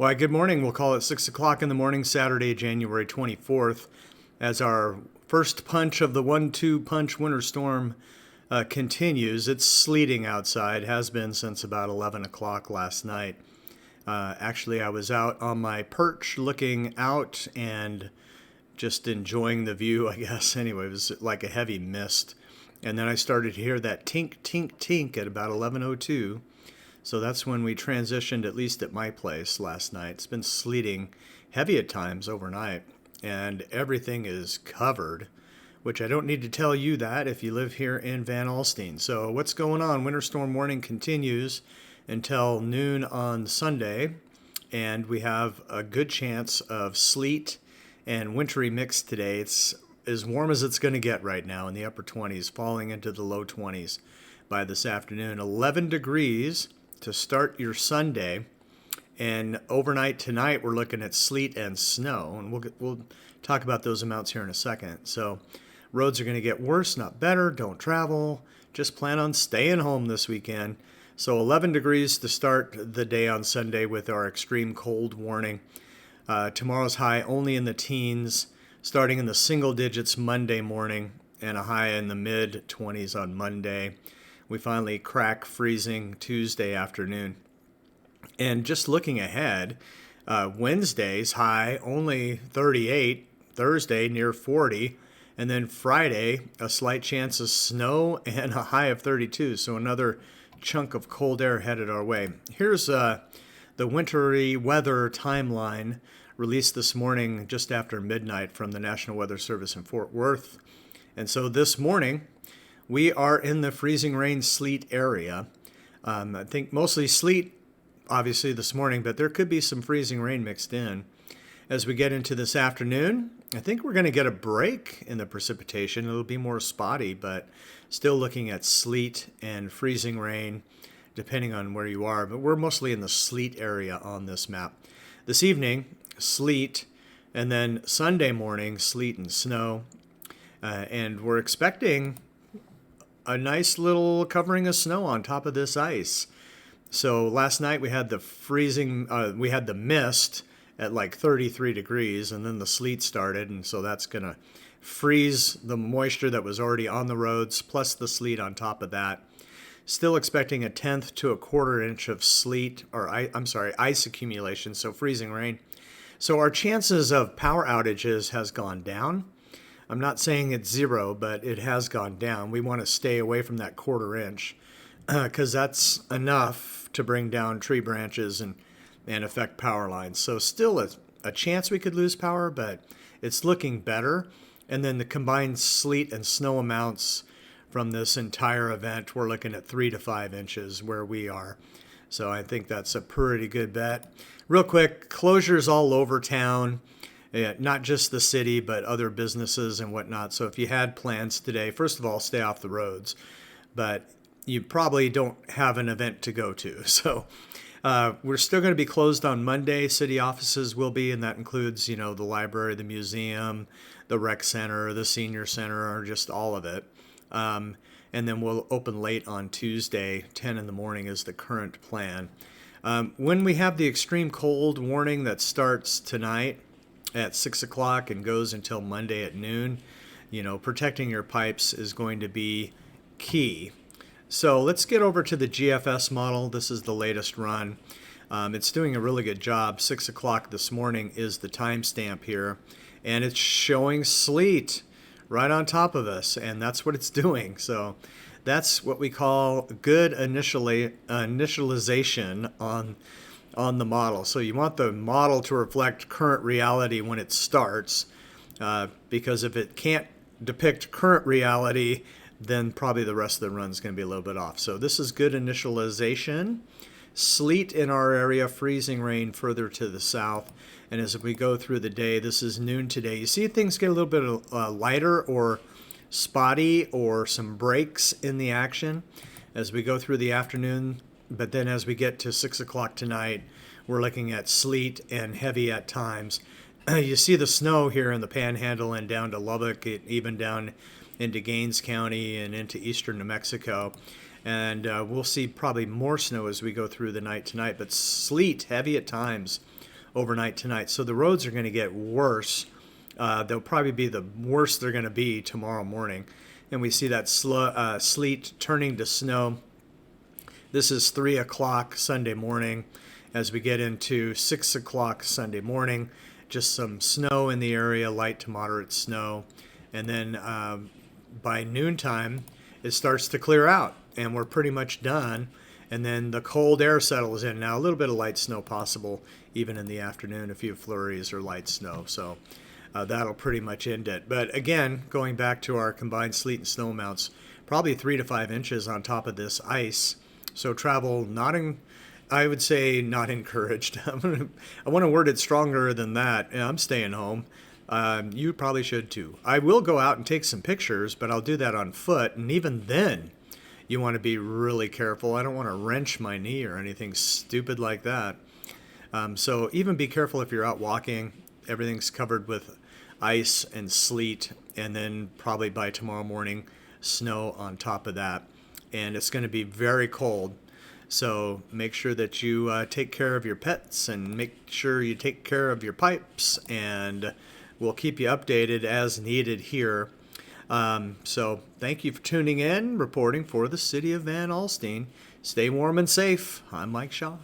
Why, good morning. We'll call it 6 o'clock in the morning, Saturday, January 24th, as our first punch of the 1-2 punch winter storm continues. It's sleeting outside, has been since about 11 o'clock last night. Actually, I was out on my perch looking out and just enjoying the view, I guess. Anyway, it was like a heavy mist. And then I started to hear that tink, tink, tink at about 11:02. So that's when we transitioned, at least at my place last night. It's been sleeting heavy at times overnight, and everything is covered, which I don't need to tell you that if you live here in Van Alstyne. So what's going on? Winter storm warning continues until noon on Sunday, and we have a good chance of sleet and wintry mix today. It's as warm as it's going to get right now, in the upper 20s, falling into the low 20s by this afternoon. 11 degrees to start your Sunday, and overnight tonight we're looking at sleet and snow, and we'll talk about those amounts here in a second. So roads are going to get worse, not better. Don't travel. Just plan on staying home this weekend. So 11 degrees to start the day on Sunday with our extreme cold warning. Tomorrow's high only in the teens, starting in the single digits Monday morning, and a high in the mid 20s on Monday. We finally crack freezing Tuesday afternoon. And just looking ahead, Wednesday's high only 38, Thursday near 40, and then Friday a slight chance of snow and a high of 32. So another chunk of cold air headed our way. Here's the wintry weather timeline released this morning just after midnight from the National Weather Service in Fort Worth. And so this morning, we are in the freezing rain sleet area. I think mostly sleet, obviously, this morning, but there could be some freezing rain mixed in. As we get into this afternoon, I think we're going to get a break in the precipitation. It'll be more spotty, but still looking at sleet and freezing rain, depending on where you are. But we're mostly in the sleet area on this map. This evening, sleet, and then Sunday morning, sleet and snow. And we're expecting a nice little covering of snow on top of this ice. So last night we had the we had the mist at like 33 degrees, and then the sleet started, and so that's going to freeze the moisture that was already on the roads, plus the sleet on top of that. Still expecting a tenth to a quarter inch of sleet, or ice accumulation, so freezing rain. So our chances of power outages has gone down. I'm not saying it's zero, but it has gone down. We want to stay away from that quarter inch because that's enough to bring down tree branches and affect power lines. So still a chance we could lose power, but it's looking better. And then the combined sleet and snow amounts from this entire event, we're looking at 3 to 5 inches where we are. So I think that's a pretty good bet. Real quick, closures all over town. Yeah, not just the city, but other businesses and whatnot. So if you had plans today, first of all, stay off the roads. But you probably don't have an event to go to. So we're still going to be closed on Monday. City offices will be, and that includes, the library, the museum, the rec center, the senior center, or just all of it. And then we'll open late on Tuesday. 10 in the morning is the current plan. When we have the extreme cold warning that starts tonight at 6 o'clock and goes until Monday at noon, protecting your pipes is going to be key. So let's get over to the GFS model. This is the latest run. It's doing a really good job. 6 o'clock this morning is the timestamp here, and it's showing sleet right on top of us, and that's what it's doing. So that's what we call good initialization on the model. So you want the model to reflect current reality when it starts, because if it can't depict current reality, then probably the rest of the run is going to be a little bit off. So this is good initialization. Sleet in our area, freezing rain further to the south. And as we go through the day, this is noon today. You see things get a little bit lighter or spotty, or some breaks in the action as we go through the afternoon. But then as we get to 6 o'clock tonight, we're looking at sleet and heavy at times. You see the snow here in the Panhandle and down to Lubbock, even down into Gaines County and into eastern New Mexico. And we'll see probably more snow as we go through the night tonight, but sleet heavy at times overnight tonight. So the roads are going to get worse. They'll probably be the worst they're going to be tomorrow morning. And we see that sleet turning to snow. This is 3 o'clock Sunday morning. As we get into 6 o'clock Sunday morning, just some snow in the area, light to moderate snow. And then by noontime, it starts to clear out, and we're pretty much done. And then the cold air settles in. Now, a little bit of light snow possible even in the afternoon, a few flurries or light snow. So that'll pretty much end it. But again, going back to our combined sleet and snow amounts, probably 3 to 5 inches on top of this ice. So travel I would say not encouraged. I want to word it stronger than that. I'm staying home. You probably should too. I will go out and take some pictures, but I'll do that on foot. And even then, you want to be really careful. I don't want to wrench my knee or anything stupid like that. So even be careful if you're out walking. Everything's covered with ice and sleet, and then probably by tomorrow morning, snow on top of that. And it's going to be very cold. So make sure that you take care of your pets and make sure you take care of your pipes, and we'll keep you updated as needed here. So thank you for tuning in, reporting for the city of Van Alstyne. Stay warm and safe. I'm Mike Shaw.